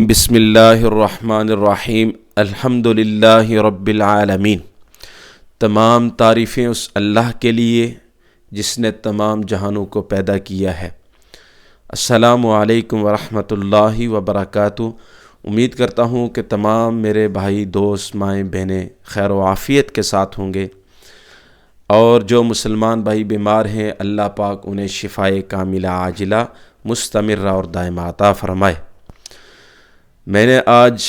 بسم اللہ الرحمن الرحیم الحمدللہ رب العالمین۔ تمام تعریفیں اس اللہ کے لیے جس نے تمام جہانوں کو پیدا کیا ہے۔ السلام علیکم ورحمۃ اللہ وبرکاتہ۔ امید کرتا ہوں کہ تمام میرے بھائی دوست مائیں بہنیں خیر و عافیت کے ساتھ ہوں گے، اور جو مسلمان بھائی بیمار ہیں اللہ پاک انہیں شفائے کاملہ عاجلہ مستمرہ اور دائمہ عطا فرمائے۔ میں نے آج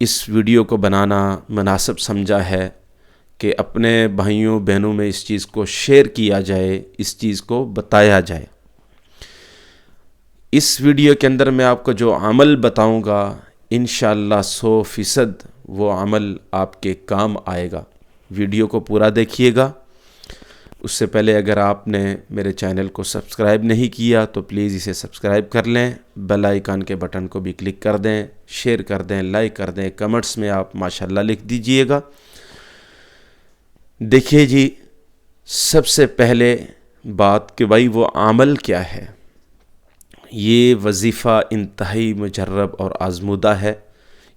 اس ویڈیو کو بنانا مناسب سمجھا ہے کہ اپنے بھائیوں بہنوں میں اس چیز کو شیئر کیا جائے، اس چیز کو بتایا جائے۔ اس ویڈیو کے اندر میں آپ کو جو عمل بتاؤں گا انشاءاللہ 100% وہ عمل آپ کے کام آئے گا۔ ویڈیو کو پورا دیکھیے گا۔ اس سے پہلے اگر آپ نے میرے چینل کو سبسکرائب نہیں کیا تو پلیز اسے سبسکرائب کر لیں، بیل آئیکن کے بٹن کو بھی کلک کر دیں، شیئر کر دیں، لائک کر دیں، کمنٹس میں آپ ماشاءاللہ لکھ دیجئے گا۔ دیکھیے جی، سب سے پہلے بات کہ بھائی وہ عمل کیا ہے۔ یہ وظیفہ انتہائی مجرب اور آزمودہ ہے۔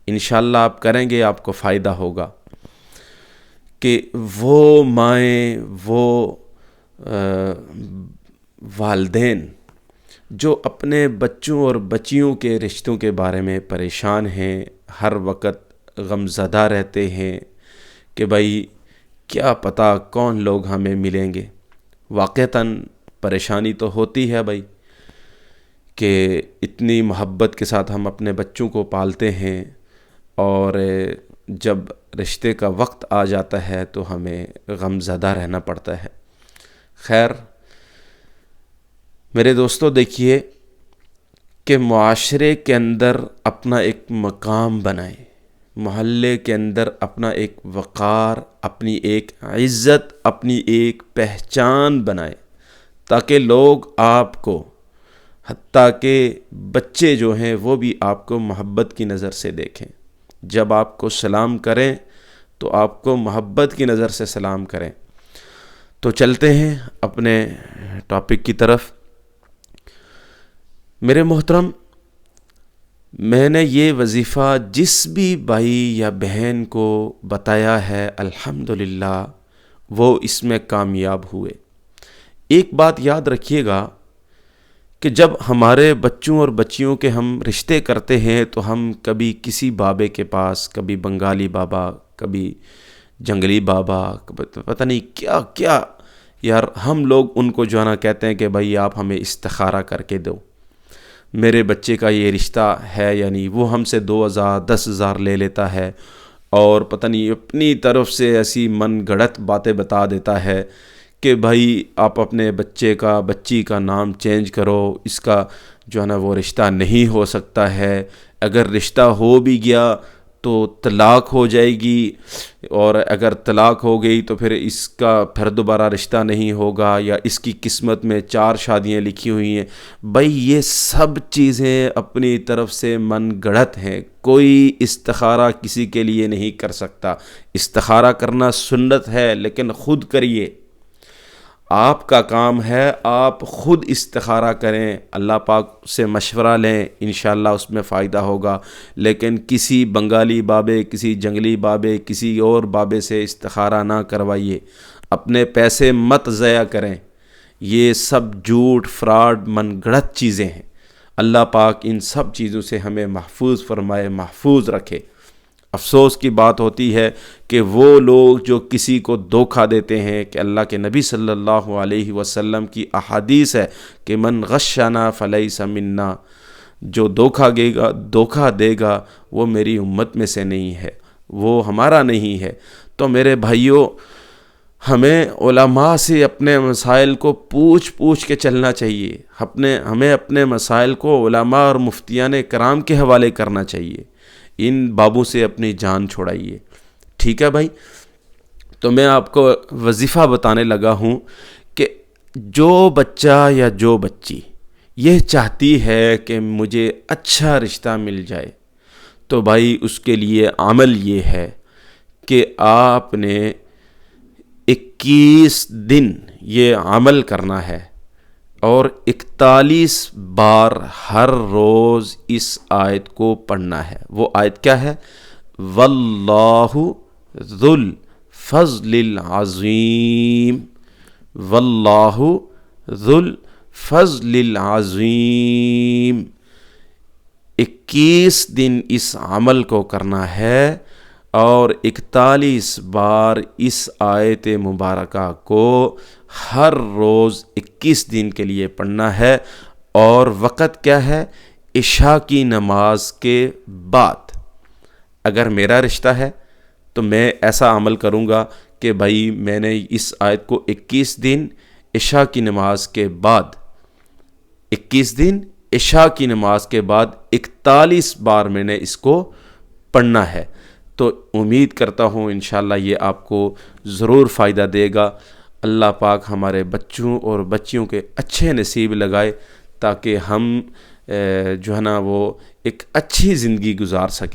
انشاءاللہ آپ کریں گے آپ کو فائدہ ہوگا کہ وہ مائیں، وہ والدین جو اپنے بچوں اور بچیوں کے رشتوں کے بارے میں پریشان ہیں، ہر وقت غم زدہ رہتے ہیں کہ بھائی کیا پتہ کون لوگ ہمیں ملیں گے۔ واقعتاً پریشانی تو ہوتی ہے بھائی کہ اتنی محبت کے ساتھ ہم اپنے بچوں کو پالتے ہیں، اور جب رشتے کا وقت آ جاتا ہے تو ہمیں غم زدہ رہنا پڑتا ہے۔ خیر میرے دوستو، دیکھیے کہ معاشرے کے اندر اپنا ایک مقام بنائیں، محلے کے اندر اپنا ایک وقار، اپنی ایک عزت، اپنی ایک پہچان بنائیں، تاکہ لوگ آپ کو، حتیٰ کہ بچے جو ہیں وہ بھی آپ کو محبت کی نظر سے دیکھیں۔ جب آپ کو سلام کریں تو آپ کو محبت کی نظر سے سلام کریں۔ تو چلتے ہیں اپنے ٹاپک کی طرف۔ میرے محترم، میں نے یہ وظیفہ جس بھی بھائی یا بہن کو بتایا ہے الحمدللہ وہ اس میں کامیاب ہوئے۔ ایک بات یاد رکھیے گا کہ جب ہمارے بچوں اور بچیوں کے ہم رشتے کرتے ہیں تو ہم کبھی کسی بابے کے پاس، کبھی بنگالی بابا، کبھی جنگلی بابا، پتہ نہیں کیا کیا، یار ہم لوگ ان کو جو ہے نا کہتے ہیں کہ بھائی آپ ہمیں استخارہ کر کے دو، میرے بچے کا یہ رشتہ ہے یا نہیں۔ وہ ہم سے 2000 10,000 لے لیتا ہے، اور پتہ نہیں اپنی طرف سے ایسی من گڑت باتیں بتا دیتا ہے کہ بھائی آپ اپنے بچے کا، بچی کا نام چینج کرو، اس کا جو ہے نا وہ رشتہ نہیں ہو سکتا ہے، اگر رشتہ ہو بھی گیا تو طلاق ہو جائے گی، اور اگر طلاق ہو گئی تو پھر اس کا پھر دوبارہ رشتہ نہیں ہوگا، یا اس کی قسمت میں 4 شادیاں لکھی ہوئی ہیں۔ بھائی یہ سب چیزیں اپنی طرف سے من گڑت ہیں، کوئی استخارہ کسی کے لیے نہیں کر سکتا۔ استخارہ کرنا سنت ہے لیکن خود کریے، آپ کا کام ہے آپ خود استخارہ کریں، اللہ پاک سے مشورہ لیں، انشاءاللہ اس میں فائدہ ہوگا۔ لیکن کسی بنگالی بابے، کسی جنگلی بابے، کسی اور بابے سے استخارہ نہ کروائیے، اپنے پیسے مت ضائع کریں۔ یہ سب جھوٹ، فراڈ، من گڑت چیزیں ہیں۔ اللہ پاک ان سب چیزوں سے ہمیں محفوظ فرمائے، محفوظ رکھے۔ افسوس کی بات ہوتی ہے کہ وہ لوگ جو کسی کو دھوکہ دیتے ہیں، کہ اللہ کے نبی صلی اللہ علیہ وسلم کی احادیث ہے کہ من غشنا فلیس منا، جو دھوکہ دے گا وہ میری امت میں سے نہیں ہے، وہ ہمارا نہیں ہے۔ تو میرے بھائیوں، ہمیں علماء سے اپنے مسائل کو پوچھ کے چلنا چاہیے۔ ہمیں اپنے مسائل کو علماء اور مفتیان کرام کے حوالے کرنا چاہیے۔ ان بابوں سے اپنی جان چھوڑائیے، ٹھیک ہے بھائی؟ تو میں آپ کو وظیفہ بتانے لگا ہوں کہ جو بچہ یا جو بچی یہ چاہتی ہے کہ مجھے اچھا رشتہ مل جائے، تو بھائی اس کے لیے عمل یہ ہے کہ آپ نے 21 دن یہ عمل کرنا ہے، اور 41 بار ہر روز اس آیت کو پڑھنا ہے۔ وہ آیت کیا ہے؟ واللہ ذو الفضل العظیم، واللہ ذو الفضل العظیم۔ 21 دن اس عمل کو کرنا ہے اور 41 بار اس آیت مبارکہ کو ہر روز 21 دن کے لیے پڑھنا ہے، اور وقت کیا ہے؟ عشاء کی نماز کے بعد۔ اگر میرا رشتہ ہے تو میں ایسا عمل کروں گا کہ بھائی میں نے اس آیت کو 21 دن عشاء کی نماز کے بعد، 21 دن عشاء کی نماز کے بعد 41 بار میں نے اس کو پڑھنا ہے۔ تو امید کرتا ہوں انشاءاللہ یہ آپ کو ضرور فائدہ دے گا۔ اللہ پاک ہمارے بچوں اور بچیوں کے اچھے نصیب لگائے تاکہ ہم جو ہے نا وہ ایک اچھی زندگی گزار سکیں۔